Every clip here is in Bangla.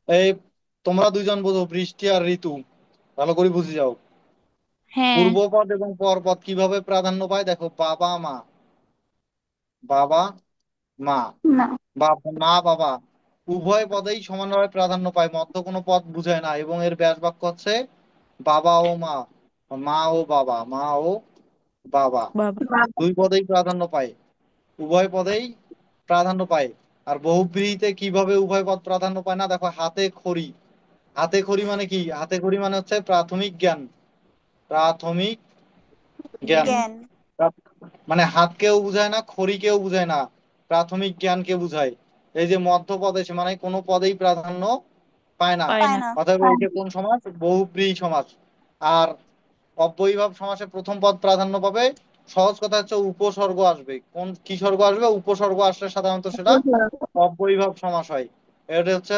এই তোমরা দুইজন বোঝো বৃষ্টি আর ঋতু, ভালো করে বুঝে যাও। হ্যাঁ। পূর্বপদ এবং পরপদ কিভাবে প্রাধান্য পায় দেখো, বাবা মা, বাবা মা, না। বা মা বাবা উভয় পদেই সমানভাবে প্রাধান্য পায়, মধ্য কোনো পদ বুঝায় না, এবং এর ব্যাস বাক্য হচ্ছে বাবা ও মা, মা ও বাবা, মা ও বাবা, বাবা। বাবা। দুই পদেই প্রাধান্য পায়, উভয় পদেই প্রাধান্য পায়। আর বহুব্রীহিতে কিভাবে উভয় পদ প্রাধান্য পায় না দেখো, হাতে খড়ি, হাতে খড়ি মানে কি, হাতে খড়ি মানে হচ্ছে প্রাথমিক জ্ঞান, প্রাথমিক জ্ঞান, জ্ঞান। মানে হাতকেও বুঝায় না, খড়িকেও বুঝায় না, প্রাথমিক জ্ঞানকে বুঝায়। এই যে মধ্যপদ এসে মানে কোনো পদেই প্রাধান্য পায় না, পায় পায় না। না। অতএব এই যে কোন সমাস, বহুব্রীহি সমাস। আর অব্যয়ীভাব সমাসে প্রথম পদ প্রাধান্য পাবে, সহজ কথা হচ্ছে উপসর্গ আসবে, কোন কি স্বর্গ আসবে, উপসর্গ আসলে সাধারণত সেটা অব্যয়ীভাব সমাস হয়। এটা হচ্ছে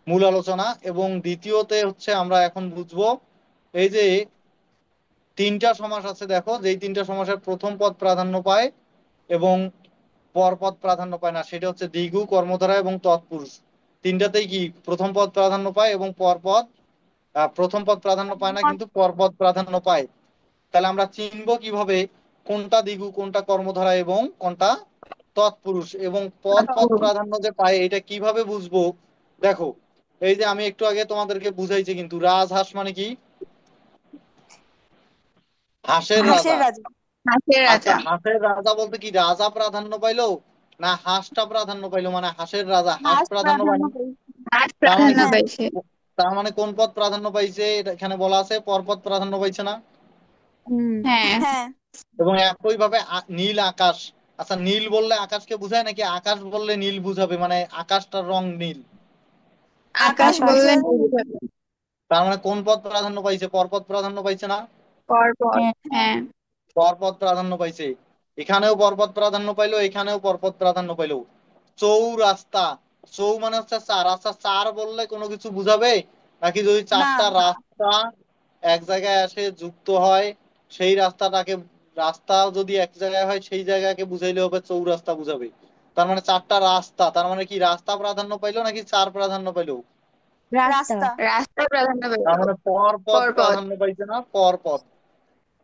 মূল আলোচনা। এবং দ্বিতীয়তে হচ্ছে আমরা এখন বুঝবো এই যে তিনটা সমাস আছে দেখো, যেই তিনটা সমাসের প্রথম পদ প্রাধান্য পায় এবং পরপদ প্রাধান্য পায় না, সেটা হচ্ছে দ্বিগু, কর্মধারয় এবং তৎপুরুষ। তিনটাতেই কি প্রথম পদ প্রাধান্য পায় এবং পরপদ, প্রথম পদ প্রাধান্য পায় না কিন্তু পরপদ প্রাধান্য পায়। তাহলে আমরা চিনবো কিভাবে কোনটা দ্বিগু, কোনটা কর্মধারা এবং কোনটা তৎপুরুষ, এবং পরপদ প্রাধান্য যে পায় এটা কিভাবে বুঝবো দেখো। এই যে আমি একটু আগে তোমাদেরকে বুঝাইছি কিন্তু, রাজহাঁস মানে কি, হাঁসের হাঁসের রাজা। রাজা। হাঁসের আচ্ছা, রাজা। হাঁসের রাজা বলতে কি রাজা প্রাধান্য পাইলো না হাঁসটা প্রাধান্য পাইলো, মানে হাঁসের রাজা হাঁস হাঁস প্রাধান্য পায় প্রাধান্য না। পেয়েছে। হাঁস তার মানে প্রাধান্য কি, হ্যাঁ। পাইছে। তার মানে কোন পদ প্রাধান্য পাইছে, এটা এখানে বলা আছে পরপদ প্রাধান্য পাইছে না। হুম। হ্যাঁ। হ্যাঁ। এবং একই ভাবে নীল আকাশ, আচ্ছা নীল বললে আকাশকে বোঝায় নাকি আকাশ বললে নীল বুঝাবে, মানে আকাশটার রং নীল। আকাশ আকাশ বললে বুঝালে নিয়ে যাবে। তার মানে কোন পদ প্রাধান্য পাইছে, পরপদ প্রাধান্য পাইছে না। পরপর। হ্যাঁ। হ্যাঁ। পরপদ প্রাধান্য পাইছে, এখানেও পরপদ প্রাধান্য পাইলো, এখানেও পরপদ প্রাধান্য পাইলো। চৌরাস্তা, চৌ মানে হচ্ছে চার, আচ্ছা চার বললে কোনো কিছু বুঝাবে নাকি, যদি না। চারটা রাস্তা এক জায়গায় এসে যুক্ত হয় সেই রাস্তাটাকে, রাস্তা যদি এক জায়গায় হয় সেই জায়গাকে বুঝাইলে হবে চৌরাস্তা বুঝাবে। তার মানে চারটা রাস্তা, তার মানে কি রাস্তা প্রাধান্য পাইলো নাকি চার প্রাধান্য পাইলো। রাস্তা। রাস্তা প্রাধান্য তার পাইলো। মানে পরপদ পরপর। প্রাধান্য পাইছে না, পরপদ।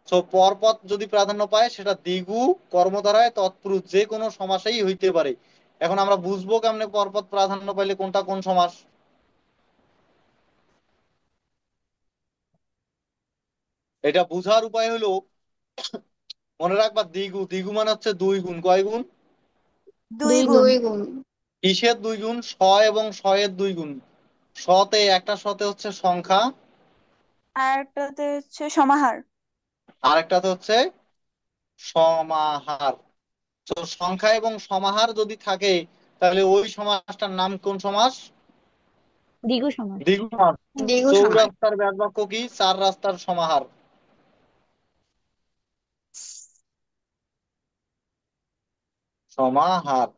তো পরপদ যদি প্রাধান্য পায় সেটা দ্বিগু, কর্মধারায়, তৎপুরুষ যে কোনো সমাসেই হইতে পারে। এখন আমরা বুঝবো কেমনে পরপদ প্রাধান্য পাইলে কোনটা কোন সমাস। এটা বুঝার উপায় হলো, মনে রাখবা দ্বিগু, দ্বিগু মানে হচ্ছে দুই গুণ, কয় গুণ, দুই গুণ। দুই গুণ। কিসের দুই গুণ, এবং এর দুই গুণ। শতে, একটা শতে হচ্ছে সংখ্যা, আর একটাতে হচ্ছে সমাহার। আর একটাতে হচ্ছে সমাহার। তো সংখ্যা এবং সমাহার যদি থাকে তাহলে ওই সমাসটার নাম কোন সমাস, দ্বিগু সমাস। দ্বিগু সমাস। দ্বিগু সমান। চৌরাস্তার ব্যাস বাক্য কি, চার রাস্তার সমাহার, সমাহার।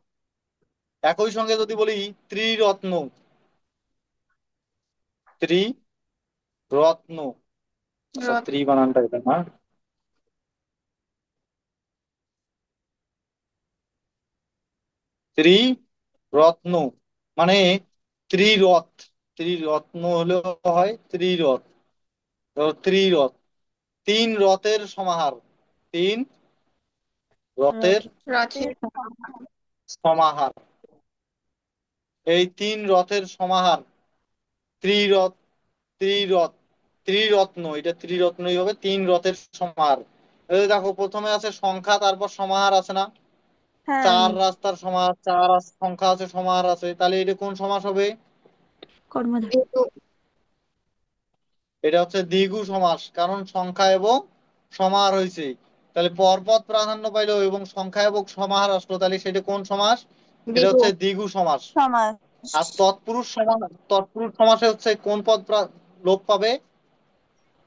একই সঙ্গে যদি বলি ত্রিরত্ন, ত্রিরত্ন, আচ্ছা রত- ত্রি বানানটা এটা না, ত্রিরত্ন মানে ত্রিরথ, ত্রিরত্ন হলেও হয় ত্রিরথ। তো ত্রিরথ, তিন রথের সমাহার, তিন রথের রথের সমাহার, এই তিন রথের সমাহার, ত্রিরথ, ত্রিরথ, ত্রিরত্ন, এটা ত্রিরত্নই হবে, তিন রথের সমাহার। এই যে দেখো প্রথমে আছে সংখ্যা, তারপর সমাহার আছে না, হ্যাঁ। চার রাস্তার সমাহার, সংখ্যা আছে, সমাহার আছে, তাহলে এটা কোন সমাস হবে, কর্মধার। দ্বিগু। এটা হচ্ছে দ্বিগু সমাস, কারণ সংখ্যা এবং সমাহার হয়েছে। তাহলে পরপদ প্রাধান্য পাইলো এবং সংখ্যা এবং সমাহার আসলো, তাহলে সেটা কোন সমাস, এটা দ্বিগু হচ্ছে দ্বিগু সমাস। সমাস। আর তৎপুরুষ সমাস, তৎপুরুষ সমাসে হচ্ছে কোন পদ লোপ পাবে,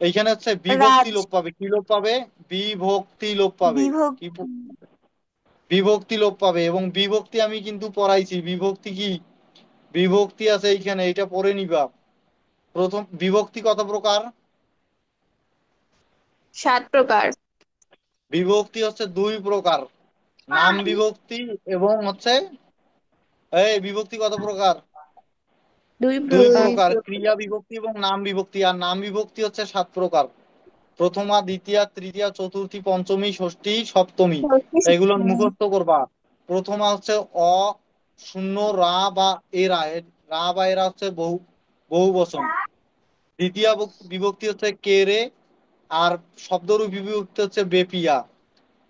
এইখানে হচ্ছে বিভক্তি রাজ। লোপ পাবে, কি লোপ পাবে, বিভক্তি লোপ পাবে, কি বিভক্তি। বিভক্তি লোপ পাবে। এবং বিভক্তি আমি কিন্তু পড়াইছি, বিভক্তি কি, বিভক্তি আছে এইখানে, এটা পড়ে নিবা। প্রথম বিভক্তি কত প্রকার, 7 প্রকার। বিভক্তি হচ্ছে দুই প্রকার, নাম বিভক্তি এবং হচ্ছে, এই বিভক্তি কত প্রকার, দুই দুই প্রকার। প্রকার, ক্রিয়া বিভক্তি এবং নাম বিভক্তি। আর নাম বিভক্তি হচ্ছে 7 প্রকার: প্রথমা, দ্বিতীয়া, তৃতীয়া, চতুর্থী, পঞ্চমী, ষষ্ঠী, সপ্তমী। এগুলো মুখস্থ করবা। প্রথমা হচ্ছে অ, শূন্য, রা বা এরা। রা বা এরা হচ্ছে বহু বচন। দ্বিতীয় বিভক্তি হচ্ছে কে রে, আর শব্দরূপ বিভক্তি হচ্ছে বেপিয়া।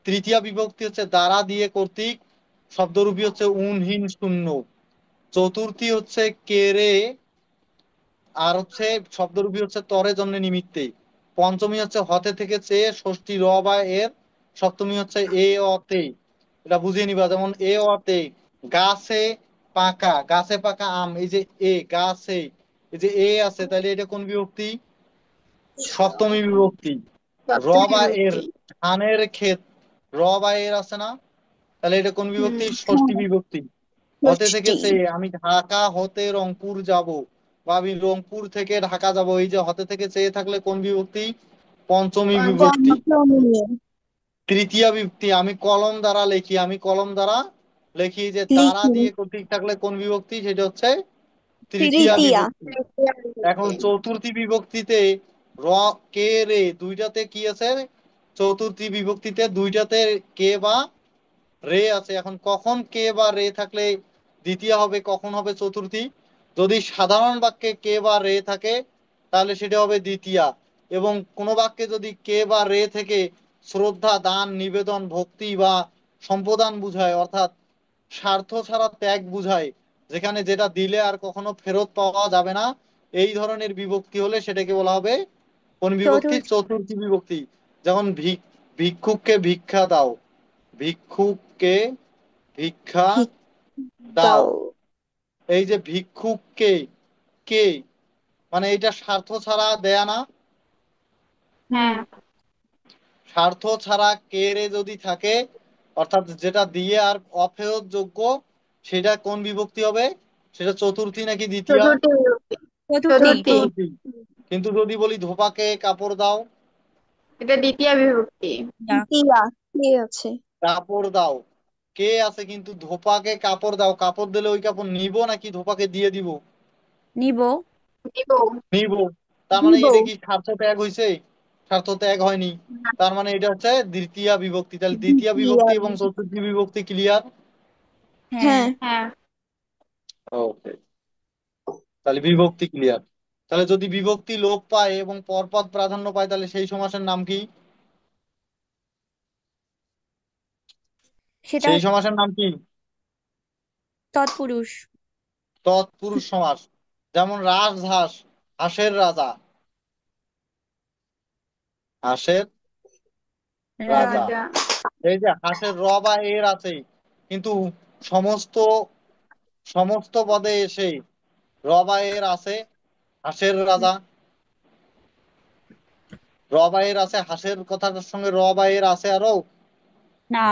তৃতীয় বিভক্তি হচ্ছে দ্বারা দিয়ে কর্তৃক, শব্দরূপী হচ্ছে উনহীন শূন্য। চতুর্থী হচ্ছে কে রে, আর হচ্ছে শব্দরূপী হচ্ছে তরে জন্য নিমিত্তে। পঞ্চমী হচ্ছে হতে থেকে চেয়ে, ষষ্ঠী র বা এর, সপ্তমী হচ্ছে এ অতে। এটা বুঝিয়ে নিবা। যেমন এ অতে, গাছে পাকা, গাছে পাকা আম। এই যে এ গাছে, এই যে এ আছে, তাহলে এটা কোন বিভক্তি? সপ্তমী বিভক্তি। র সপ্তমী বা এর, বিভক্তি। ধানের ক্ষেত, র বা এর আছে না, তাহলে এটা কোন বিভক্তি? হুম। ষষ্ঠী বিভক্তি। হতে থেকে ষষ্ঠী। সে, আমি ঢাকা হতে রংপুর যাব, বা আমি রংপুর থেকে ঢাকা যাব। এই যে হতে থেকে চেয়ে থাকলে কোন বিভক্তি? পঞ্চমী বিভক্তি। পঞ্চমী। তৃতীয় বিভক্তি, আমি কলম দ্বারা লিখি, আমি কলম দ্বারা লিখি। যে দ্বারা লিখি। দিয়ে কর্তৃক থাকলে কোন বিভক্তি? সেটা হচ্ছে তৃতীয়া তৃতীয়া। বিভক্তি। তৃতীয়া এখন বিভক্তি। চতুর্থী বিভক্তিতে র, কে রে দুইটাতে কি আছে? চতুর্থী বিভক্তিতে দুইটাতে কে বা রে আছে। এখন কখন কে বা রে থাকলে দ্বিতীয় হবে, কখন হবে চতুর্থী? যদি সাধারণ বাক্যে কে বা রে থাকে তাহলে সেটা হবে দ্বিতীয়া। এবং কোন বাক্যে যদি কে বা রে থেকে শ্রদ্ধা, দান, নিবেদন, ভক্তি বা সম্পদান বুঝায়, অর্থাৎ স্বার্থ ছাড়া ত্যাগ বুঝায়, যেখানে যেটা দিলে আর কখনো ফেরত পাওয়া যাবে না, এই ধরনের বিভক্তি হলে সেটাকে বলা হবে কোন বিভক্তি? চতুর্থী। চতুর্থী বিভক্তি। যেমন ভিক্ষুককে ভিক্ষা দাও, ভিক্ষুককে ভিক্ষা ভিক দাও। দাও। এই যে ভিক্ষুককে, কে, মানে এটা স্বার্থ ছাড়া দেয়া না? হুম। হ্যাঁ। স্বার্থ ছাড়া কে রে যদি থাকে, অর্থাৎ যেটা দিয়ে আর অফেরত যোগ্য, সেটা কোন বিভক্তি হবে? সেটা চতুর্থী নাকি দ্বিতীয়া? চতুর্থী বিভক্তি। চতুর্থী। চতুর্থী। চতুর্থী। কিন্তু যদি বলি ধোপাকে কাপড় দাও, এটা দ্বিতীয়া বিভক্তি। দ্বিতীয়া। কে আছে? কাপড় দাও, কে আছে, কিন্তু ধোপাকে কাপড় দাও, কাপড় দিলে ওই কাপড় নিব নাকি ধোপাকে দিয়ে দিব? নিব। দিব। নিব। তার মানে দিব। এটা কি স্বার্থ ত্যাগ হয়েছে? স্বার্থ ত্যাগ হয়নি। না। তার মানে এটা হচ্ছে দ্বিতীয়া বিভক্তি। তাহলে দ্বিতীয়া দ্বিতীয়া। বিভক্তি এবং চতুর্থী বিভক্তি ক্লিয়ার? হ্যাঁ। হ্যাঁ। ওকে, তাহলে বিভক্তি ক্লিয়ার। তাহলে যদি বিভক্তি লোপ পায় এবং পরপদ প্রাধান্য পায়, তাহলে সেই সমাসের নাম কি? সেটা সেই সমাসের নাম কি? তৎপুরুষ। তৎপুরুষ সমাস। যেমন রাজহাঁস, হাঁসের রাজা, হাঁসের রাজা। রাজা। এই যে হাঁসের র বা এর আছে, কিন্তু সমস্ত সমস্ত পদে এসে র বা এর আছে, হাঁসের রাজা। র বা এর আছে, হাঁসের কথাটার সঙ্গে র বা এর আছে আরো না।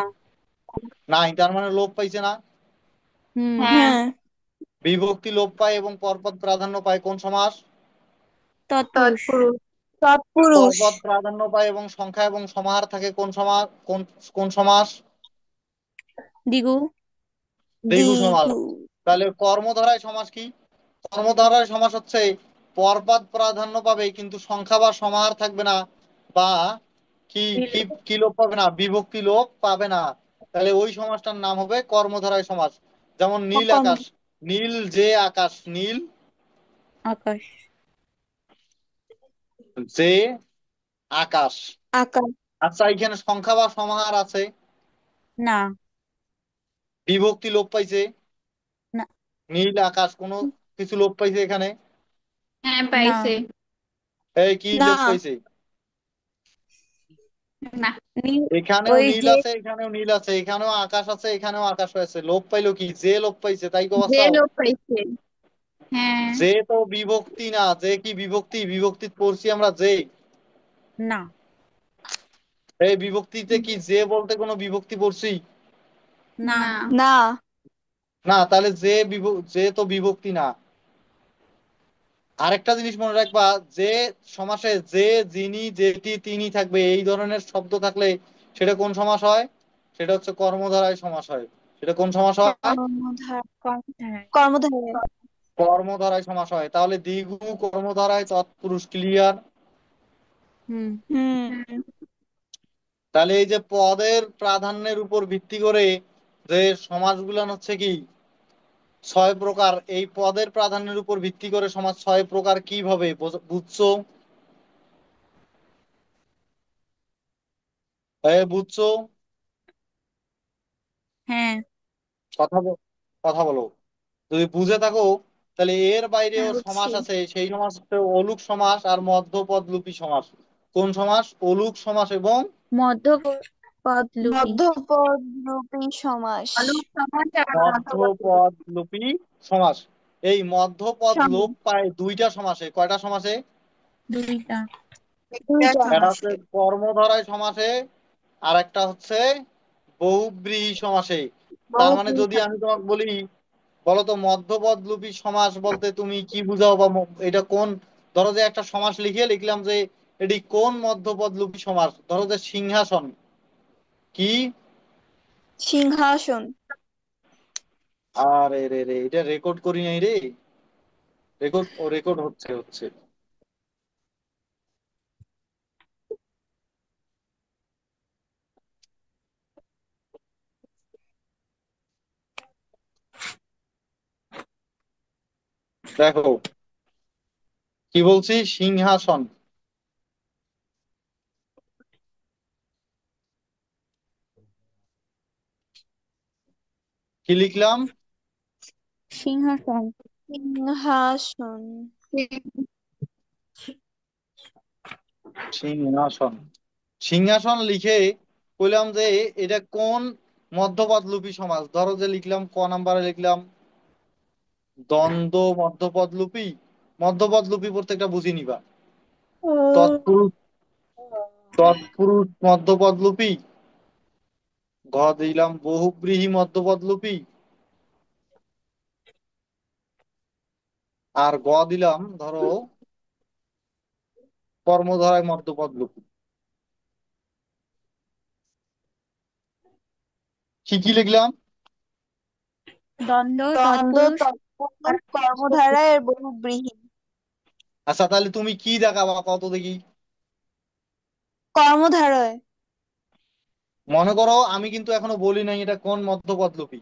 নাই, তার মানে লোপ পাইছে না? হুম। হ্যাঁ। হ্যাঁ। বিভক্তি লোপ পায় এবং পরপদ প্রাধান্য পায় কোন সমাস? তৎপুরুষ। তৎপুরুষ। তৎপুরুষ। পরপদ প্রাধান্য পায় এবং সংখ্যা এবং সমাহার থাকে কোন সমাস? কোন সমাস? দ্বিগু। দ্বিগু সমাস। দ্বিগু। তাহলে কর্মধারায় সমাস কি? কর্মধারায় সমাস হচ্ছে পরপদ প্রাধান্য পাবে কিন্তু সংখ্যা বা সমাহার থাকবে না, বা কি কি কি লোপ পাবে না? বিভক্তি লোপ পাবে না। তাহলে ওই সমাসটার নাম হবে কর্মধারায় সমাস। যেমন নীল কর্ম। আকাশ, নীল যে আকাশ, নীল আকাশ। যে আকাশ। আকাশ। আচ্ছা, এখানে সংখ্যা বা সমাহার আছে, না। বিভক্তি লোপ পাইছে, না। নীল আকাশ কোনো কিছু লোপ পাইছে এখানে? হ্যাঁ, না। পাইছে। এই কি না। লোপ পাইছে? না। এখানেও ওই নীল যে আছে, এখানেও নীল আছে, এখানেও আকাশ আছে, এখানেও আকাশ হয়েছে। লোপ পাইলো কি? যে লোপ পাইছে, তাই কো যে বাস্তাও? লোক পাইছে। হ্যাঁ। যে তো বিভক্তি না, যে কি বিভক্তি? বিভক্তি পড়ছি আমরা যে। না। এই বিভক্তিতে কি যে বলতে কোনো বিভক্তি পড়ছি? না। না। না। না, তাহলে যে যে তো বিভক্তি না। আরেকটা জিনিস মনে রাখবা, যে সমাসে যে, যিনি, যেটি, তিনি থাকবে, এই ধরনের শব্দ থাকলে সেটা কোন সমাস হয়? সেটা হচ্ছে কর্মধারায় সমাস হয়। সেটা কোন সমাস হয়? কর্মধার। কর্মধারয়। কর্মধারয়। কর্মধারায় সমাস হয়, তাহলে দ্বিগু কর্মধারায় তৎপুরুষ, ক্লিয়ার? হুম। হুম। তাহলে এই যে পদের প্রাধান্যের উপর ভিত্তি করে যে সমাসগুলো হচ্ছে কি 6 প্রকার, এই পদের প্রাধান্যের উপর ভিত্তি করে সমাজ 6 প্রকার কিভাবে বুঝছো? বুঝছো? হ্যাঁ। কথা কথা বলো। যদি বুঝে থাকো তাহলে এর বাইরেও হ্যাঁ, সমাস বুঝছি। আছে, সেই সমাস হচ্ছে অলুক সমাস আর মধ্যপদলুপী সমাস। কোন সমাস? অলুক সমাস এবং মধ্যপদলুপী। মধ্যপদ রূপী সমাস। অলুক সমাস আর মধ্যপদ রূপী মধ্যপদলুপী সমাস। এই মধ্যপদ লোপ সমাস। পায় দুইটা সমাসে। কয়টা সমাসে? দুইটা। দুইটা একটা হচ্ছে সমাসে। কর্মধারয় সমাসে, আর একটা হচ্ছে বহুব্রীহি সমাসে। তার মানে বহুব্রীহি যদি আমি সমাস। তোমাকে বলি, বলো তো মধ্যপদলুপী সমাস বলতে তুমি কি বুঝাও, বা এটা কোন, ধরো যে একটা সমাস লিখলাম যে এটি কোন মধ্যপদলুপী সমাস, ধরো যে সিংহাসন কি? সিংহাসন। আরে রে রে, এটা রেকর্ড করি নাই রে। রেকর্ড হচ্ছে। দেখো কি বলছি, সিংহাসন কি লিখলাম? সিংহাসন। সিংহাসন। সিংহাসন, সিংহাসন লিখে কইলাম যে এটা কোন মধ্যপদলুপী সমাস, ধরো যে লিখলাম ক নাম্বারে লিখলাম দ্বন্দ্ব মধ্যপদলুপী। মধ্যপদলুপী প্রত্যেকটা বুঝি নিবা। তৎপুরুষ, তৎপুরুষ মধ্যপদলুপী। ঘ দিলাম বহুব্রীহি মধ্যপদলুপী। আর গ দিলাম ধরো কর্মধারায় মধ্যপদলুপী। কি কি লিখলাম? দ্বন্দ্ব, দ্বন্দ্ব, তৎপুরুষ আর তৎপুরুষ, কর্মধারয় এর বহুব্রীহি। আচ্ছা তাহলে তুমি কি দেখাবা কত দেখি। কর্মধারয়। মনে করো আমি কিন্তু এখনো বলি নাই এটা কোন মধ্যপদলুপী,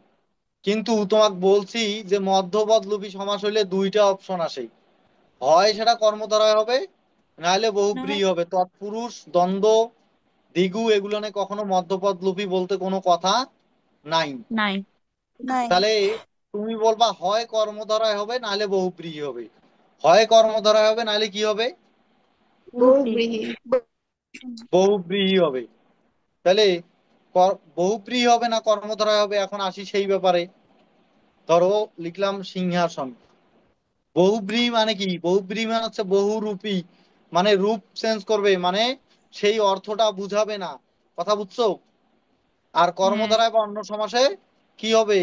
কিন্তু তোমাকে বলছি যে মধ্যপদলুপী সমাস হইলে দুইটা অপশন আসে, হয় সেটা কর্মধারয় হবে, নাহলে নয়। বহুব্রীহি হবে। তৎপুরুষ, দ্বন্দ্ব, দ্বিগু এগুলো নিয়ে কখনো মধ্যপদলুপী বলতে কোনো কথা নাই। নাই। নাই। তাহলে তুমি বলবা হয় কর্মধারয় হবে নাহলে বহুব্রীহি হবে, হয় কর্মধারয় হবে নাহলে কি হবে? বহুব্রীহি। বহুব্রীহি। বহুব্রীহি হবে। তাহলে বহুব্রীহি হবে না কর্মধারয় হবে, এখন আসি সেই ব্যাপারে। ধরো লিখলাম সিংহাসন, বহুব্রীহি মানে কি? বহুব্রীহি মানে হচ্ছে বহুরূপী, মানে রূপ চেঞ্জ করবে, মানে সেই অর্থটা বুঝাবে না। কথা বুঝছো? আর হ্যাঁ। কর্মধারায় বা অন্য সমাসে কি হবে?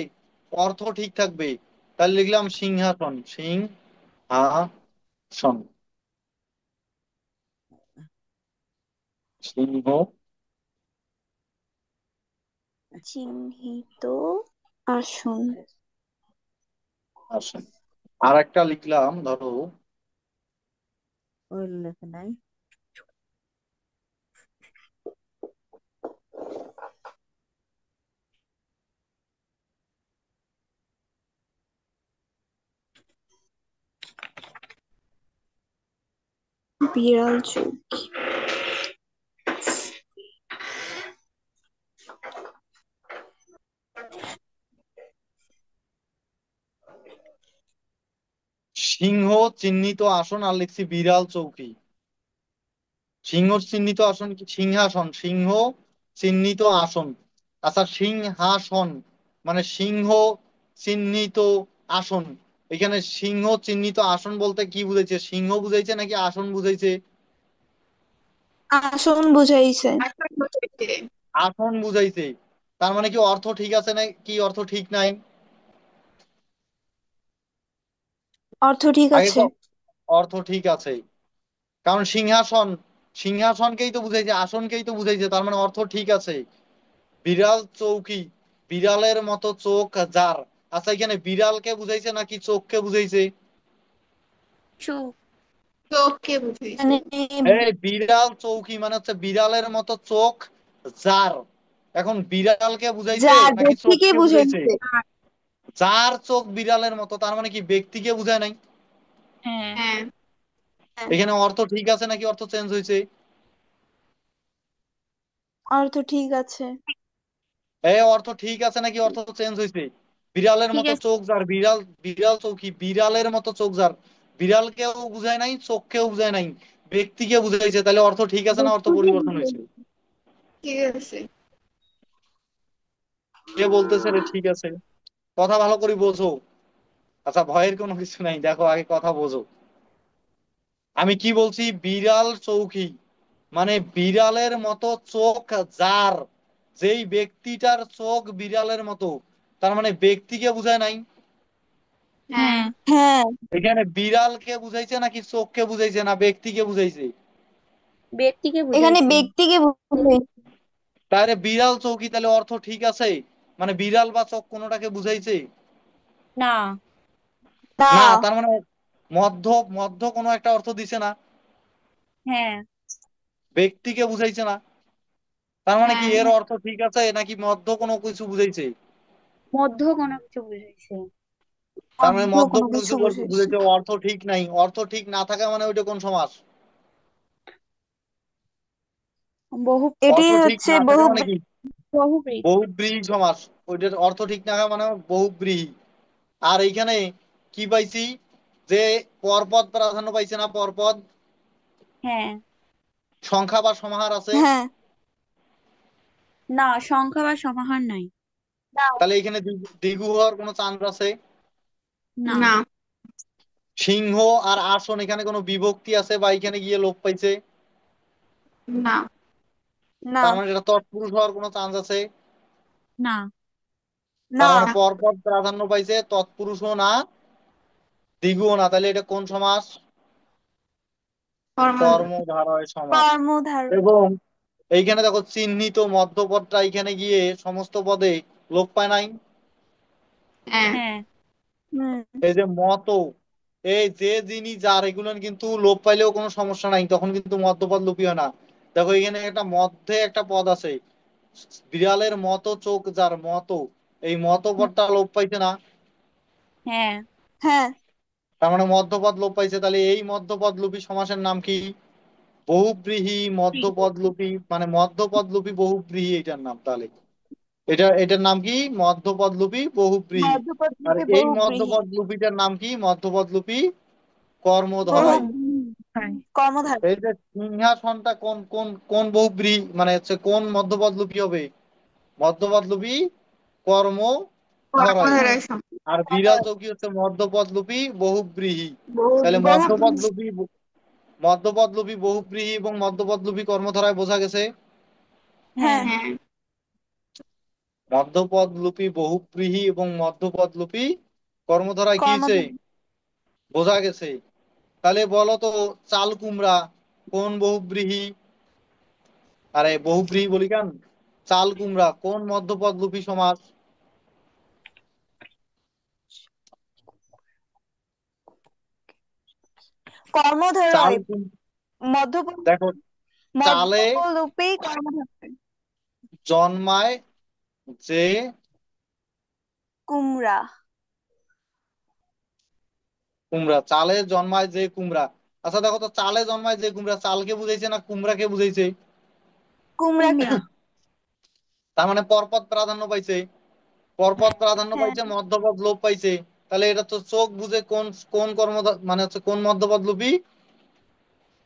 অর্থ ঠিক থাকবে। তাহলে লিখলাম সিংহাসন, সিংহাসন, সিংহ চিহ্নিত আসন। আসন। আর একটা লিখলাম ধরো উল্লেখ নাই। বিড়াল চৌকি। সিংহ চিহ্নিত আসন, আর লিখছি বিড়াল চৌকি। সিংহ চিহ্নিত আসন কি? সিংহাসন, সিংহ চিহ্নিত আসন। আচ্ছা সিংহাসন মানে সিংহ চিহ্নিত আসন, এখানে সিংহ চিহ্নিত আসন বলতে কি বুঝাইছে? সিংহ বুঝাইছে নাকি আসন বুঝাইছে? আসন বুঝাইছে। আসন বুঝাইছে। তার মানে কি অর্থ ঠিক আছে না কি অর্থ ঠিক নাই? অর্থ ঠিক আগে আছে। অর্থ ঠিক আছে, কারণ সিংহাসন, সিংহাসনকেই তো বুঝাইছে, আসনকেই তো বুঝাইছে, তার মানে অর্থ ঠিক আছে। বিড়াল চৌকি, বিড়ালের মতো চোখ যার। আচ্ছা এখানে বিড়ালকে বুঝাইছে নাকি চোখকে বুঝাইছে? চোখ চোখকে বুঝাইছে। মানে এই বিড়াল চৌকি মানে হচ্ছে বিড়ালের মতো চোখ যার। এখন বিড়ালকে বুঝাইছে যার নাকি ব্যক্তিকে চোখকে বুঝাইছে? বুঝাইছে। যার চোখ বিড়ালের মতো তার মানে কি ব্যক্তিকে বুঝায় নাই? হ্যাঁ হ্যাঁ। এখানে অর্থ ঠিক আছে নাকি অর্থ চেঞ্জ হয়েছে? অর্থ ঠিক আছে। অর্থ ঠিক আছে নাকি অর্থ চেঞ্জ হয়েছে? বিড়ালের ঠিক মতো আছে। চোখ যার, বিড়াল বিড়াল চৌকি বিড়ালের মতো চোখ যার, বিড়ালকেও বুঝায় নাই, চোখকেও বুঝায় নাই, ব্যক্তিকে বুঝাইছে। তাহলে অর্থ ঠিক আছে না অর্থ ব্যক্তিকে পরিবর্তন হয়েছে? বুঝাইছে। ঠিক আছে। কে বলতেছে রে ঠিক আছে? কথা ভালো করে বোঝো। আচ্ছা, ভয়ের কোনো কিছু নাই, দেখো আগে কথা বোঝো। আমি কি বলছি? বিড়াল চৌকি মানে বিড়ালের মতো চোখ যার, যেই ব্যক্তিটার চোখ বিড়ালের মতো, তার মানে ব্যক্তিকে বুঝায় নাই? হ্যাঁ। হ্যাঁ হ্যাঁ। এখানে বিড়ালকে বুঝাইছে নাকি চোখকে বুঝাইছে না ব্যক্তিকে বুঝাইছে? ব্যক্তিকে এখানে বুঝাইছে। ব্যক্তিকে বুঝাইছে। তাহলে বিড়াল চৌকি তাহলে অর্থ ঠিক আছে? মানে বিড়াল বা চোখ কোনোটাকে বুঝাইছে? না। না। না, তার মানে মধ্য মধ্য কোনো একটা অর্থ দিছে না, হ্যাঁ ব্যক্তিকে বুঝাইছে না। তার মানে কি হ্যাঁ। এর হ্যাঁ অর্থ ঠিক আছে নাকি মধ্য কোনো কিছু বুঝাইছে? মধ্য কোনো কিছু বুঝাইছে। তার মানে মধ্য মধ্য কোনো কোনো কিছু কিছু বুঝাইছে। বুঝাইছে, অর্থ ঠিক নাই। অর্থ ঠিক না থাকা মানে ওইটা কোন সমাস? বহু এটি অর্থ ঠিক হচ্ছে না থাকা বহু। মানে কি? বহুব্রী। বহুব্রীহি সমাস। ওইটার অর্থ ঠিক না থাকা মানে বহুব্রীহি। আর এইখানে কি পাইছি? যে পরপদ প্রাধান্য পাইছে না, পরপদ হ্যাঁ। সংখ্যা বা সমাহার আছে। হ্যাঁ। না, সংখ্যা বা সমাহার নাই। তাহলে এখানে দ্বিগু হওয়ার কোনো চান্স আছে? না। না। সিংহ আর আসন এখানে কোনো বিভক্তি আছে বা এখানে গিয়ে লোপ পাইছে? না। না। তার মানে এটা তৎপুরুষ হওয়ার কোনো চান্স আছে? না। না। তার মানে পরপদ প্রাধান্য পাইছে, তৎপুরুষও না, দ্বিগুও না। তাহলে এটা কোন সমাস? কর্মধারয়। কর্মধারয় সমাস। কর্মধারয়। এবং এইখানে দেখো চিহ্নিত মধ্যপদটা এখানে গিয়ে সমস্ত পদে লোপ পায় নাই। হ্যাঁ। হ্যাঁ হুম। এই যে মত, এই যে যিনি যার, এগুলো কিন্তু লোপ পাইলেও কোনো সমস্যা নাই, তখন কিন্তু মধ্যপদ লোপী হয় না। দেখো এখানে একটা মধ্যে একটা পদ আছে, বিড়ালের মতো চোখ যার মতো, এই মতো পদটা লোপ পাইছে না? হ্যাঁ হ্যাঁ। তার মানে মধ্যপদ লোপ পাইছে। তাহলে এই মধ্যপদ লোপী সমাসের নাম কি? বহুব্রীহি মধ্যপদ লোপী, মানে মধ্যপদ লোপী বহুব্রীহি এটার নাম। তাহলে এটার নাম কি? মধ্যপদ লোপী বহুব্রীহি। আর মধ্যপদলিপি এই বহুব্রীহি। মধ্যপদ লোপীটার নাম কি? মধ্যপদ লোপী কর্মধারয়। বহুব্রীহি। হ্যাঁ। কর্মধারয়। এই যে সিংহাসনটা কোন কোন কোন বহুব্রীহি মানে হচ্ছে কোন মধ্যপদ লোপী হবে? মধ্যপদ লোপী কর্ম ধরয়। কর্মধারয় আর বিড়াল চৌকি হচ্ছে মধ্যপদ লোপী বহুব্রীহি। তাহলে মধ্যপদ বহুব্রীহি। লোপী, মধ্যপদ লোপী বহুব্রীহি এবং মধ্যপদ লোপী কর্মধারয় বোঝা গেছে। হ্যাঁ হ্যাঁ। হ্যাঁ। মধ্যপদ লোপী বহুব্রীহি এবং মধ্যপদ লোপী কর্মধারয় কি হয়েছে? কর্মধারয়। বোঝা গেছে। তাহলে বলো তো, চাল কুমড়া কোন বহুব্রীহি? আরে বহুব্রীহি বলি কেন, চাল কুমড়া কোন মধ্যপদ লোপী সমাস? চাল কর্মধারয়। কুম- মধ্যপদ। দেখো, চালে মধ্যপদলিপি কর্মধারয়। জন্মায় যে কুমড়া। কুমড়া, চালে জন্মায় যে কুমড়া। আচ্ছা দেখো তো, চালে জন্মায় যে কুমড়া, চালকে বুঝাইছে না কুমড়াকে বুঝাইছে? কুমড়াকে। কুমড়া। তার মানে পরপদ প্রাধান্য পাইছে। পরপদ প্রাধান্য হ্যাঁ। পাইছে, মধ্যপদ লোপ পাইছে। তাহলে এটা তো চোখ বুঝে কোন কোন কর্ম, মানে হচ্ছে কোন মধ্যপদ লোপী?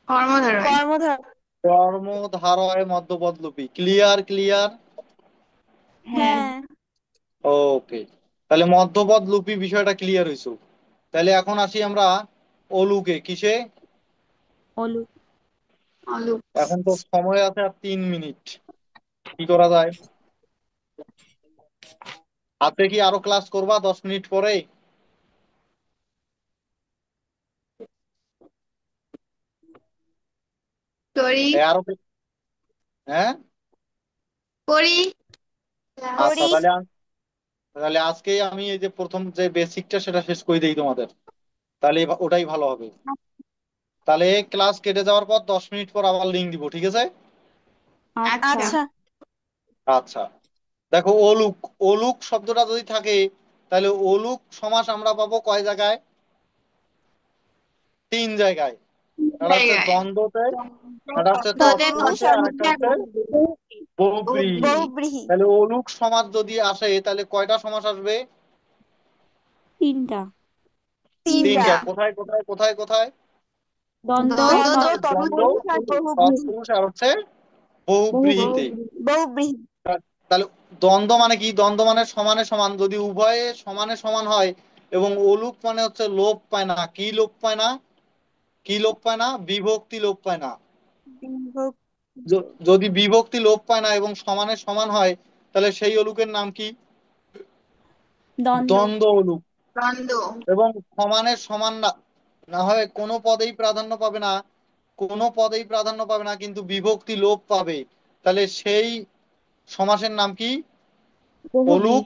কর্মধারয়। কর্মধারয়। কর্মধারয় মধ্যপদ লোপী। Clear clear. হ্যাঁ। হ্যাঁ। ওকে, তাহলে মধ্যপদ লোপী বিষয়টা ক্লিয়ার হইছো। তাহলে এখন আসি আমরা অলুকে। কিসে? অলু। অলু। এখন তো সময় আছে আর 3 মিনিট। কি করা যায়? হাতে কি আরো ক্লাস করবা 10 মিনিট পরে? করি। আরো হ্যাঁ। করি। আচ্ছা করি। তাহলে তাহলে আজকেই আমি এই যে প্রথম যে বেসিকটা সেটা শেষ করে দিই তোমাদের। তাহলে ওটাই ভালো হবে। তাহলে ক্লাস কেটে যাওয়ার পর 10 মিনিট পর আবার লিঙ্ক দিব, ঠিক আছে? আচ্ছা। আচ্ছা। আচ্ছা, দেখো অলুক, অলুক শব্দটা যদি থাকে তাহলে অলুক সমাস আমরা পাবো কয় জায়গায়? 3 জায়গায়। একটা হচ্ছে জায়গায় দ্বন্দ্বতে, একটা হচ্ছে দলে তৎপুরুষে, আর একটা হচ্ছে বহুব্রীহি। বহুব্রীহি। তাহলে অলুক সমাস যদি আসে তাহলে কয়টা সমাস আসবে? তিনটা। তিনটা। তিনটা। কোথায় কোথায় কোথায় কোথায়? দ্বন্দ্ব, দ্বন্দ্ব, দ্বন্দ্ব, তৎপুরুষ আর বহুব্রীহি। তৎপুরুষ, আর হচ্ছে বহুব্রীহিতে। বহুব্রীহি। তাহলে দ্বন্দ্ব মানে কি? দ্বন্দ্ব মানে সমানে সমান, যদি উভয়ে সমানে সমান হয়। এবং অলুক মানে হচ্ছে লোপ পায় না। কি লোপ পায় না? কি লোপ পায় না? বিভক্তি লোপ পায় না। যদি বিভক্তি লোপ পায় না এবং সমানে সমান হয় তাহলে সেই অলুকের নাম কি? দ্বন্দ্ব। দ্বন্দ্ব অলুক। দ্বন্দ্ব। এবং সমানের সমান না, না হয় কোনো পদেই প্রাধান্য পাবে না, কোনো পদেই প্রাধান্য পাবে না কিন্তু বিভক্তি লোপ পাবে, তাহলে সেই সমাসের নাম কি? বহুব্রীহি। অলুক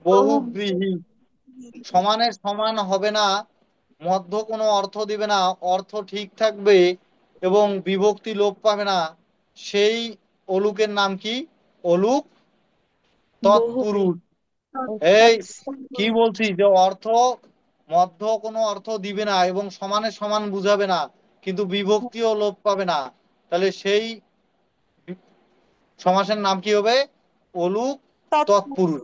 বহুব্রীহি। সমানের সমান হবে না, মধ্য কোনো অর্থ দিবে না, অর্থ ঠিক থাকবে এবং বিভক্তি লোপ পাবে না, সেই অলুকের নাম কি? অলুক বহুব্রীহি। তৎপুরুষ। এই আচ্ছা। কি বলছি যে অর্থ, মধ্য কোনো অর্থ দিবে না এবং সমানে সমান বুঝাবে না কিন্তু বিভক্তিও লোপ পাবে না, তাহলে সেই সমাসের নাম কি হবে? অলুক তৎপুরুষ।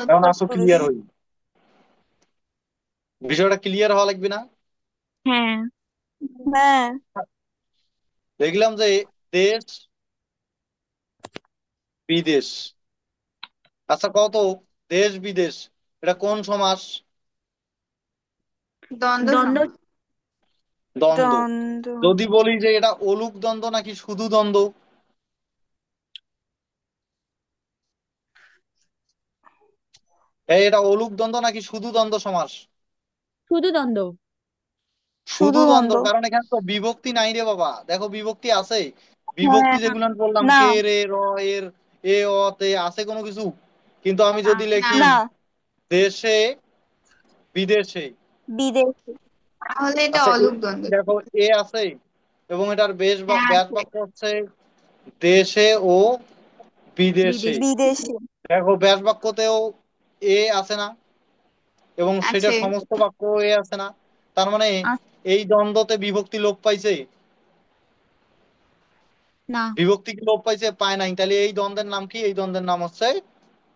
এখন আসো তৎপুরুষ। ক্লিয়ার হই, বিষয়টা ক্লিয়ার হওয়া লাগবে না? হ্যাঁ। হ্যাঁ। দেখলাম যে দেশ বিদেশ। আচ্ছা কত, দেশ বিদেশ এটা কোন সমাস? দ্বন্দ্ব দ্বন্দ্ব। সমাস। দ্বন্দ্ব। দ্বন্দ্ব। যদি বলি যে এটা অলুক দ্বন্দ্ব নাকি শুধু দ্বন্দ্ব? এটা অলুক দ্বন্দ্ব নাকি শুধু দ্বন্দ্ব সমাস? শুধু দ্বন্দ্ব। শুধু শুধু দ্বন্দ্ব, দ্বন্দ্ব। কারণ এখানে তো বিভক্তি নাই রে বাবা। দেখো বিভক্তি আছে, বিভক্তি হ্যাঁ। যেগুলো আমি বললাম না। কে রে র এর, এ অ তে, আছে কোনো কিছু? কিন্তু আমি যদি না। লিখি না। দেশে বিদেশে, বিদেশি। তাহলে এটা আচ্ছা অলুক দ্বন্দ্ব। দেখো এ আছে এবং এটার বেশ হ্যাঁ ব্যাস আছে। বাক্য হচ্ছে দেশে ও বিদেশে। বিদেশি। বিদেশি। দেখো ব্যাস বাক্যতেও এ আছে না, এবং সেটা আছে। সমস্ত বাক্য এ আছে না, তার মানে এই দ্বন্দ্বতে বিভক্তি লোপ পাইছে? না। বিভক্তি কি লোপ পাইছে? পায় নাই। তাহলে এই দ্বন্দ্বের নাম কি? এই দ্বন্দ্বের নাম হচ্ছে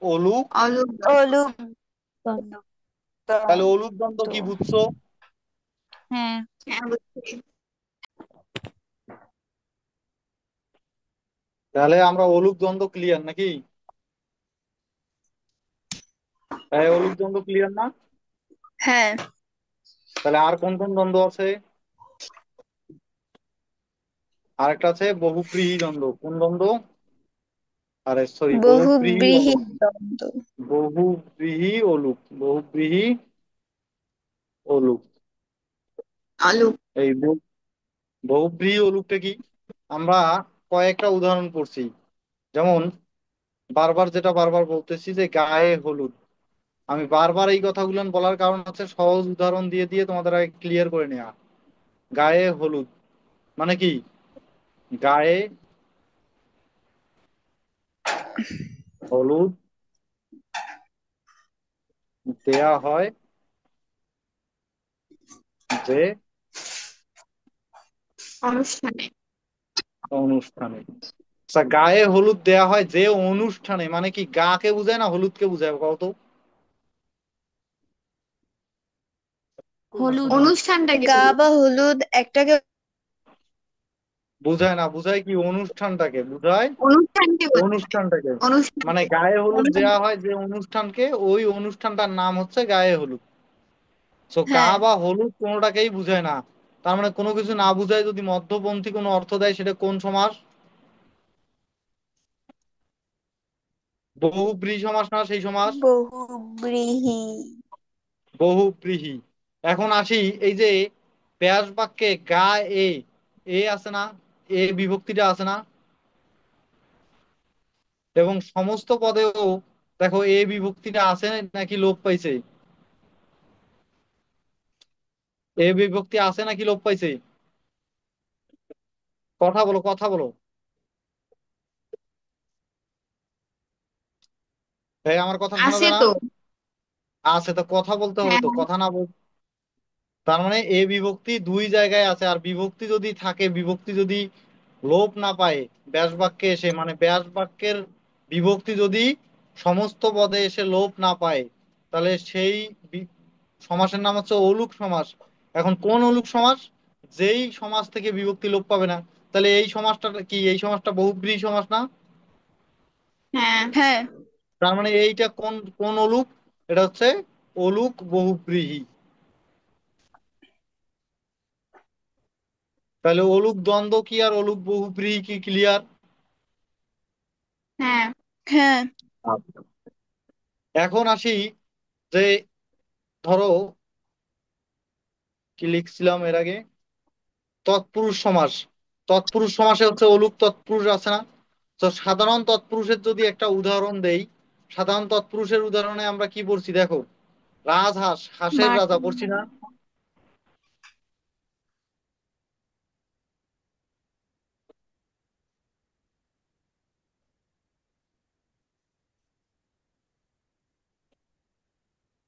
অলুক। অলুক দ্বন্দ্ব। অলুক দ্বন্দ্ব। তাহলে অলুক দ্বন্দ্ব দ্বন্দ্ব। কি বুঝছো? হ্যাঁ। হ্যাঁ বুঝছি। তাহলে আমরা অলুক দ্বন্দ্ব ক্লিয়ার নাকি? তাই অলুক দ্বন্দ্ব ক্লিয়ার না? হ্যাঁ। তাহলে আর কোন কোন দ্বন্দ্ব আছে? আরেকটা আছে বহুব্রীহি দ্বন্দ্ব। কোন দ্বন্দ্ব? আরে সরি, বহুব্রীহি বহুব্রীহি অলুক। দ্বন্দ্ব। বহুব্রীহি অলুক, বহুব্রীহি অলুক। অলুক। এই বহুব্রীহি অলুকটা কি? আমরা কয়েকটা উদাহরণ পড়ছি, যেমন বারবার যেটা বারবার বলতেছি যে গায়ে হলুদ। আমি বারবার এই কথাগুলো বলার কারণ হচ্ছে সহজ উদাহরণ দিয়ে দিয়ে তোমাদের আগে ক্লিয়ার করে নেওয়া। গায়ে হলুদ মানে কি? গায়ে হলুদ দেয়া হয় যে অনুষ্ঠানে। অনুষ্ঠানে। আচ্ছা, গায়ে হলুদ দেয়া হয় যে অনুষ্ঠানে মানে কি? গা কে বুঝায় না হলুদকে বুঝায় কত? হলুদ। অনুষ্ঠানটাকে গা বা হলুদ একটাকে বুঝায় না, বুঝায় কি? অনুষ্ঠানটাকে বুঝায়। অনুষ্ঠানকে বোঝায়। অনুষ্ঠানটাকে মানে অনুষ্ঠানকে। গায়ে হলুদ অনুষ্ঠান। দেয়া হয় যে অনুষ্ঠানকে, ওই অনুষ্ঠানটার নাম হচ্ছে গায়ে হলুদ। তো গা হ্যাঁ। বা হলুদ কোনোটাকেই বুঝায় না। তার মানে কোনো কিছু না বুঝায় যদি মধ্যপন্থী কোনো অর্থ দেয় সেটা কোন সমাস? বহুব্রীহি সমাস না সেই সমাস? বহুব্রীহি। বহুব্রীহি। এখন আসি, এই যে ব্যাস বাক্যে গা এ, এ আছে না, এ বিভক্তিটা আছে না, এবং সমস্ত পদেও দেখো এ বিভক্তিটা আছে নাকি লোপ পাইছে? এ বিভক্তি আছে নাকি লোপ পাইছে? কথা বলো, কথা বলো। এই আমার কথা শোনা আছে যায় না? তো। আছে তো, কথা বলতে হবে হ্যাঁ তো, কথা না বল। তার মানে এ বিভক্তি দুই জায়গায় আছে, আর বিভক্তি যদি থাকে, বিভক্তি যদি লোপ না পায় ব্যাস বাক্যে এসে, মানে ব্যাস বাক্যের বিভক্তি যদি সমস্ত পদে এসে লোপ না পায়, তাহলে সেই বি- সমাসের নাম হচ্ছে অলুক সমাস। এখন কোন অলুক সমাস? যেই সমাস থেকে বিভক্তি লোপ পাবে না। তাহলে এই সমাসটা কি? এই সমাসটা বহুব্রীহি সমাস না? হ্যাঁ হ্যাঁ তার মানে এইটা কোন কোন অলুক? এটা হচ্ছে অলুক বহুব্রীহি। তাহলে অলুক দ্বন্দ্ব কি আর অলুক বহুব্রীহি কি ক্লিয়ার? হ্যাঁ হ্যাঁ এখন আসি যে, ধরো কি লিখছিলাম এর আগে, তৎপুরুষ সমাস। তৎপুরুষ সমাসে হচ্ছে অলুক তৎপুরুষ আছে না? তো সাধারণ তৎপুরুষের যদি একটা উদাহরণ দেই, সাধারণ তৎপুরুষের উদাহরণে আমরা কি পড়ছি দেখো, রাজহাঁস, হাঁসের রাজা মাটি। পড়ছি না?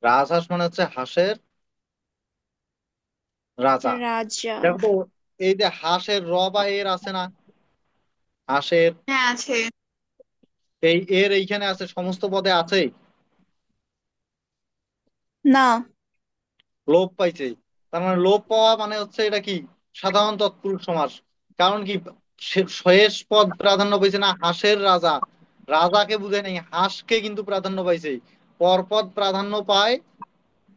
রাজহাঁস মানে হচ্ছে হাঁসের রাজা। রাজা। দেখো তো, এই যে হাঁসের র বা এর আছে না, হাঁসের হ্যাঁ আছে। এই এর এইখানে আছে, সমস্ত পদে আছে, না। লোপ পাইছে। তার মানে লোপ পাওয়া মানে হচ্ছে এটা কি? সাধারণ তৎপুরুষ সমাস। কারণ কি? শেষ পদ প্রাধান্য পাইছে না, হাঁসের রাজা। রাজাকে বুঝে নেই, হাঁসকে কিন্তু প্রাধান্য পাইছে। পরপদ প্রাধান্য পায়।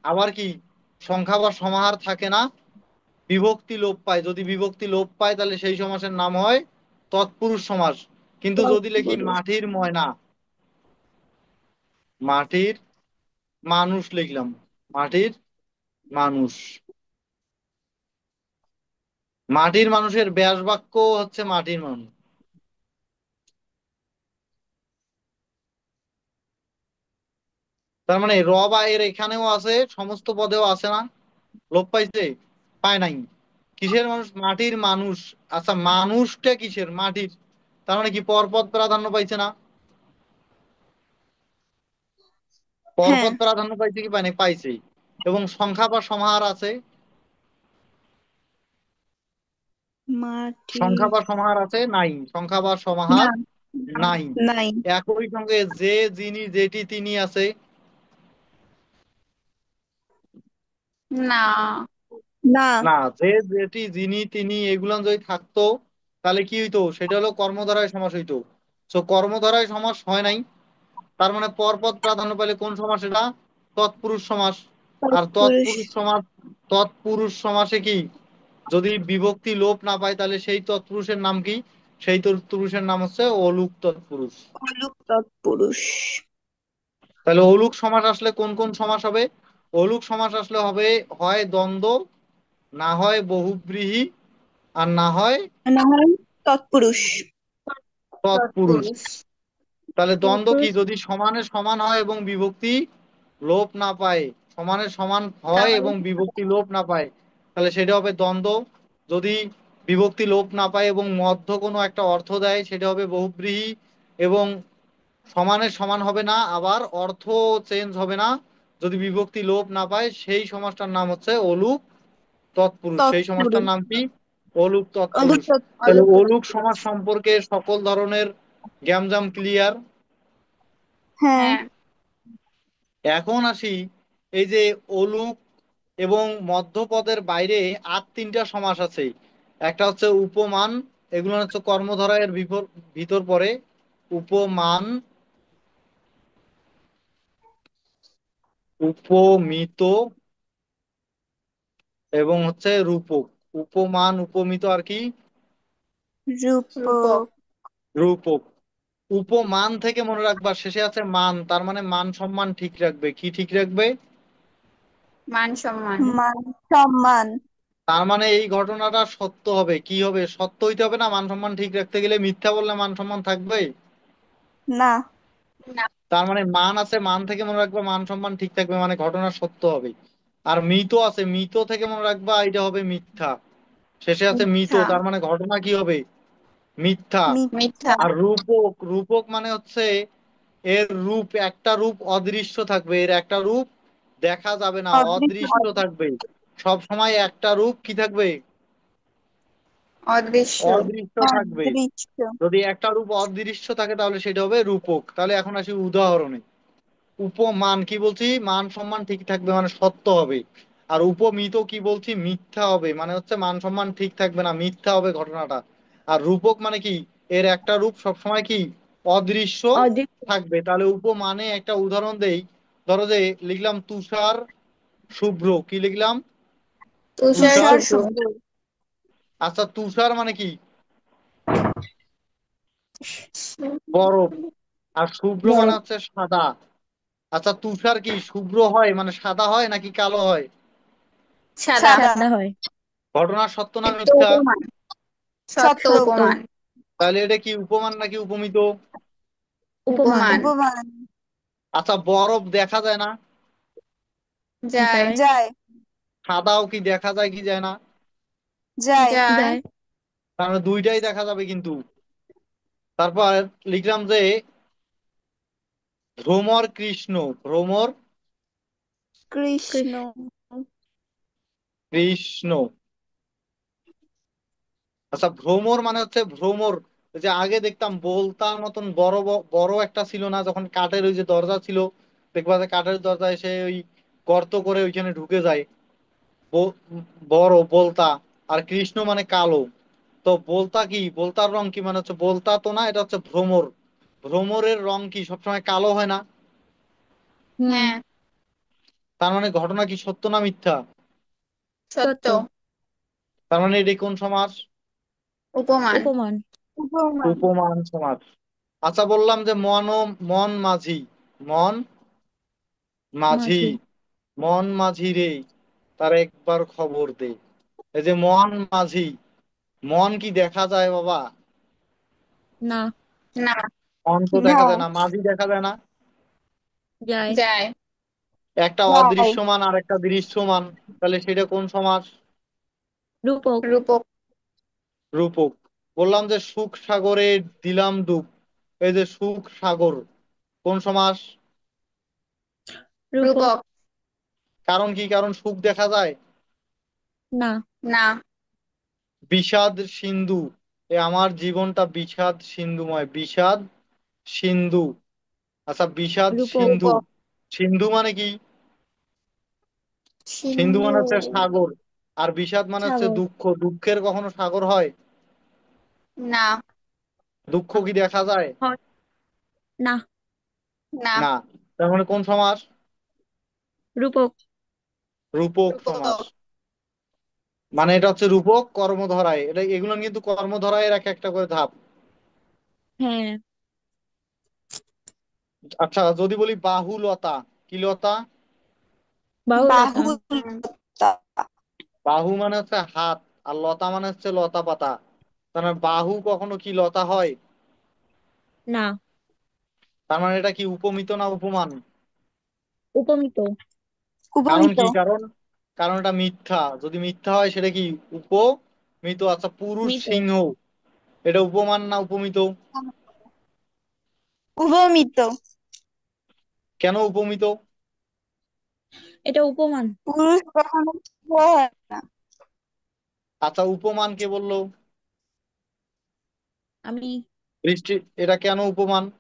আবার কি? সংখ্যা বা সমাহার থাকে না, বিভক্তি লোপ পায়। যদি বিভক্তি লোপ পায় তাহলে সেই সমাসের নাম হয় তৎপুরুষ সমাস। কিন্তু যদি লিখি তৎপুরুষ। মাটির ময়না, মাটির মানুষ লিখলাম, মাটির মানুষ, মাটির মানুষের ব্যাস বাক্য হচ্ছে মাটির মানুষ। তার মানে র বা এর এখানেও আছে, সমস্ত পদেও আছে না, লোপ পাইছে? পায় নাই। কিসের মানুষ? মাটির মানুষ। আচ্ছা, মানুষটা কিসের? মাটির। তার মানে কি পরপদ প্রাধান্য পাইছে না? হ্যাঁ পরপদ প্রাধান্য পাইছে কি পায় নাই? পাইছে। এবং সংখ্যা বা সমাহার আছে? মাটি। সংখ্যা বা সমাহার আছে? নাই, সংখ্যা বা সমাহার না। নাই। নাই। একই সঙ্গে যে, যিনি, যেটি, তিনি আছে? না। না। না। যে, যেটি, যিনি, তিনি এগুলো যদি থাকতো, তাহলে কি হইতো? সেটা হলো কর্মধারয় সমাস হইতো। তো কর্মধারয় সমাস হয় নাই। তার মানে পরপদ প্রাধান্য পেলে কোন সমাস এটা? তৎপুরুষ সমাস। আর তৎপুরুষ। তৎপুরুষ সমাস, তৎপুরুষ সমাসে কি যদি বিভক্তি লোপ না পায়, তাহলে সেই তৎপুরুষের নাম কি? সেই তৎপুরুষের নাম হচ্ছে অলুক তৎপুরুষ। অলুক তৎপুরুষ। তাহলে অলুক সমাস আসলে কোন কোন সমাস হবে? অলুক সমাস আসলে হবে হয় দ্বন্দ্ব, না হয় বহুব্রীহি, আর না হয় না হয় তৎপুরুষ। তৎপুরুষ। তৎপুরুষ। তাহলে দ্বন্দ্ব কি? তৎপুরুষ যদি সমানে সমান হয় এবং বিভক্তি লোপ না পায়, সমানে সমান হয় তাহলে এবং বিভক্তি লোপ না পায়, তাহলে সেটা হবে দ্বন্দ্ব। যদি বিভক্তি লোপ না পায় এবং মধ্য কোনো একটা অর্থ দেয়, সেটা হবে বহুব্রীহি। এবং সমানের সমান হবে না, আবার অর্থ চেঞ্জ হবে না, যদি বিভক্তি লোপ না পায়, সেই সমাসটার নাম হচ্ছে অলুক তৎপুরুষ। সেই সমাসটার তৎপুরুষ। নাম কি? অলুক অলুক তৎপুরুষ। তাহলে তৎপুরুষ। অলুক অলুক তৎপুরুষ। সমাস সম্পর্কে সকল ধরনের গ্যামজাম ক্লিয়ার। হ্যাঁ। হ্যাঁ। এখন আসি, এই যে অলুক এবং মধ্যপদের বাইরে আর তিনটা সমাস আছে। একটা হচ্ছে উপমান, এগুলো হচ্ছে কর্মধারয়ের ভিতর পড়ে। উপমান, উপমিত, এবং হচ্ছে রূপক। উপমান, উপমিত আর কি? রূপক। রূপক। রূপক। উপমান থেকে মনে রাখবা শেষে আছে মান, তার মানে মান সম্মান ঠিক রাখবে। কি ঠিক রাখবে? মান সম্মান। মান সম্মান। তার মানে এই ঘটনাটা সত্য হবে। কি হবে? সত্য হইতে হবে না? মান সম্মান ঠিক রাখতে গেলে মিথ্যা বললে মান সম্মান থাকবে? না। না। তার মানে মান আছে, মান থেকে মনে রাখবে মান সম্মান ঠিক থাকবে, মানে ঘটনা সত্য হবে। আর মৃত আছে, মৃত থেকে মনে রাখবা এটা হবে মিথ্যা। শেষে আছে মৃত, মিথ্যা। তার মানে ঘটনা কি হবে? মিথ্যা। মিথ্যা। মিথ্যা। আর রূপক, রূপক মানে হচ্ছে এর রূপ, একটা রূপ অদৃশ্য থাকবে, এর একটা রূপ দেখা যাবে না, অদৃশ্য। অদৃশ্য থাকবে। সব সময় একটা রূপ কি থাকবে? অদৃশ্য। অদৃশ্য থাকবে। অদৃশ্য। যদি একটা রূপ অদৃশ্য থাকে তাহলে সেটা হবে রূপক। তাহলে এখন আসি উদাহরণে। উপমান কি বলছি? মান সম্মান ঠিক থাকবে মানে সত্য হবে। আর উপমিত কি বলছি? মিথ্যা হবে, মানে হচ্ছে মান সম্মান ঠিক থাকবে না, মিথ্যা হবে ঘটনাটা। আর রূপক মানে কি? এর একটা রূপ সবসময় কি? অদৃশ্য অদৃশ্য। থাকবে। তাহলে উপমানে একটা উদাহরণ দেই। ধরো যে লিখলাম তুষার শুভ্র, কি লিখলাম? তুষার তুষার। তুষার শুভ্র। শুভ্র। আচ্ছা তুষার মানে কি? বরফ। আর শুভ্র মানে বরফ। হচ্ছে সাদা। আচ্ছা তুষার কি শুভ্র হয় মানে সাদা হয় নাকি কালো হয়? সাদা। সাদা। সাদা হয়। ঘটনার সত্য না এটা মিথ্যা? উপমান। সত্য সত্য। সত্য। উপমান। তাহলে এটা কি উপমান নাকি উপমিত? উপমান। উপমান। উপমান। আচ্ছা বরফ দেখা যায় না, যায়। যায়। যায়। সাদাও কি দেখা যায় কি যায় না? যায়। যায়। যায়। তার মানে দুইটাই দেখা যাবে কিন্তু। তারপর লিখলাম যে ভ্রমর কৃষ্ণ, ভ্রমর কৃষ্ণ। কৃষ্ণ। কৃষ্ণ। আচ্ছা ভ্রমর মানে হচ্ছে ভ্রমর। ওই যে আগে দেখতাম বোলতার মতন বড় বড় একটা ছিল না, যখন কাঠের ওই যে দরজা ছিল, দেখবা যে কাঠের দরজা এসে ওই গর্ত করে ওইখানে ঢুকে যায়। ব- বড় বলতা। আর কৃষ্ণ মানে কালো। তো বলতা কি? বলতার রং কি? মানে হচ্ছে বলতা তো না, এটা হচ্ছে ভ্রমর। ভ্রমরের রং কি সবসময় কালো হয় না? হুম। হ্যাঁ। তার মানে ঘটনা কি সত্য না মিথ্যা? সত্য। সত্য। তার মানে এটি কোন সমাস? উপমান। উপমান। উপমান। উপমান সমাস। আচ্ছা বললাম যে মন মাঝি, মন মাঝি, মাঝি। মন মাঝি রে, তার একবার খবর দে। এই যে মন মাঝি, মন কি দেখা যায় বাবা? না। না। মন তো না। দেখা যায় না, মাঝি দেখা যায় না। যায়। যায়। একটা যায়। অদৃশ্যমান আর একটা দৃশ্যমান, তাহলে সেটা কোন সমাস? রূপক। রূপক। রূপক। বললাম যে সুখ সাগরে দিলাম ডুব, এই যে সুখ সাগর কোন সমাস? রূপক। রূপক। কারণ কি? কারণ সুখ দেখা যায়। না। না। বিষাদ সিন্ধু, এ আমার জীবনটা বিষাদ সিন্ধুময়, বিষাদ সিন্ধু। আচ্ছা বিষাদ রূপক। সিন্ধু, রূপক। সিন্ধু মানে কি? সিন্ধু সিন্ধু। মানে হচ্ছে সাগর। আর বিষাদ মানে হচ্ছে সাগর। দুঃখ, দুঃখের কখনো সাগর হয়? না। দুঃখ কি দেখা যায়? হয় না। না। না। তার মানে কোন সমাস? রূপক। রূপক সমাস। রূপক। মানে এটা হচ্ছে রূপক কর্মধারায়, এটা এগুলো কিন্তু কর্মধারায়ের এক একটা করে ধাপ। হ্যাঁ। আচ্ছা যদি বলি বাহুলতা, কি লতা? বাহুলতা। বাহুলতা। বাহু মানে হচ্ছে হাত, আর লতা মানে হচ্ছে লতা পাতা। তার মানে বাহু কখনো কি লতা হয়? না। তার মানে এটা কি উপমিত না উপমান? উপমিত। কারণ উপমিত। কি? কারণ কারণ এটা মিথ্যা। যদি মিথ্যা হয় সেটা কি? উপমিত। আচ্ছা পুরুষ মিত। সিংহ, এটা উপমান না উপমিত? উপমিত। কেন উপমিত? এটা উপমান। পুরুষ কখনো হয় না। আচ্ছা উপমান কে বললো? আমি। বৃষ্টি। এটা কেন উপমান?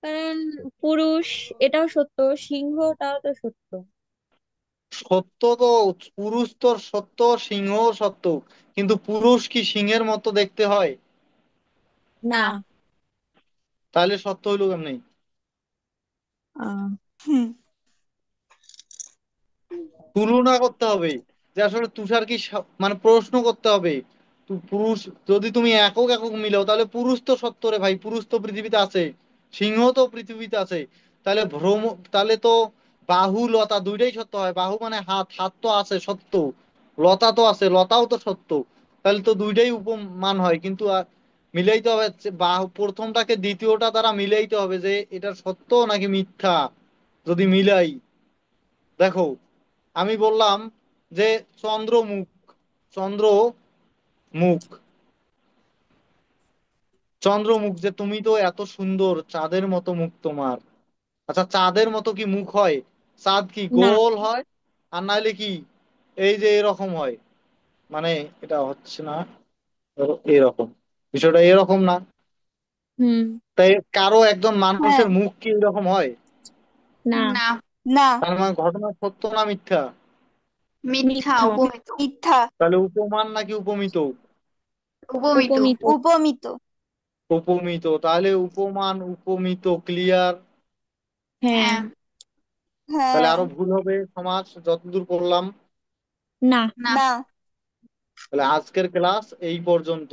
কারণ পুরুষ এটাও সত্য, সিংহটাও তো সত্য। সত্য তো, পুরুষ তো সত্য, সিংহ সত্য, কিন্তু পুরুষ কি সিংহের মতো দেখতে হয়? না। না। তাহলে সত্য হইলো কেমনি? আহ, হুম। তুলনা করতে হবে যে আসলে তুষার কি মানে প্রশ্ন করতে হবে। পুরুষ, যদি তুমি একক একক মিলাও তাহলে পুরুষ তো সত্য রে ভাই, পুরুষ তো পৃথিবীতে আছে, সিংহ তো পৃথিবীতে আছে। তাহলে তাহলে তো বাহু লতা দুইটাই সত্য হয়। বাহু মানে হাত, হাত তো আছে সত্য, লতা তো আছে, লতাও তো সত্য। তাহলে তো দুইটাই উপমান হয়, কিন্তু মিলাইতে হবে বাহু প্রথমটাকে দ্বিতীয়টা দ্বারা মিলাইতে হবে যে এটা সত্য নাকি মিথ্যা। যদি মিলাই দেখো, আমি বললাম যে চন্দ্রমুখ, চন্দ্রমুখ, চন্দ্রমুখ, যে তুমি তো এত সুন্দর, চাঁদের মতো মুখ তোমার। আচ্ছা, চাঁদের মতো কি মুখ হয়? চাঁদ কি না। গোল হয়? আর নাইলে কি এই যে এরকম হয়? মানে এটা হচ্ছে না, ধরো এরকম, বিষয়টা এরকম না। হুম। তাই কারো একজন হ্যাঁ। মানুষের মুখ কি এরকম হয়? না। না। না। তার মানে ঘটনা সত্য না মিথ্যা? মিথ্যা, মিথ্যা। উপমিত। মিথ্যা। তাহলে উপমান নাকি উপমিত? উপমিত। উপমিত। উপমিত। উপমিত। তাহলে উপমান উপমিত ক্লিয়ার। হ্যাঁ। হ্যাঁ। তাহলে হ্যাঁ। আরো ভুল হবে সমাজ যতদূর পড়লাম। না। না। না। তাহলে আজকের ক্লাস এই পর্যন্ত।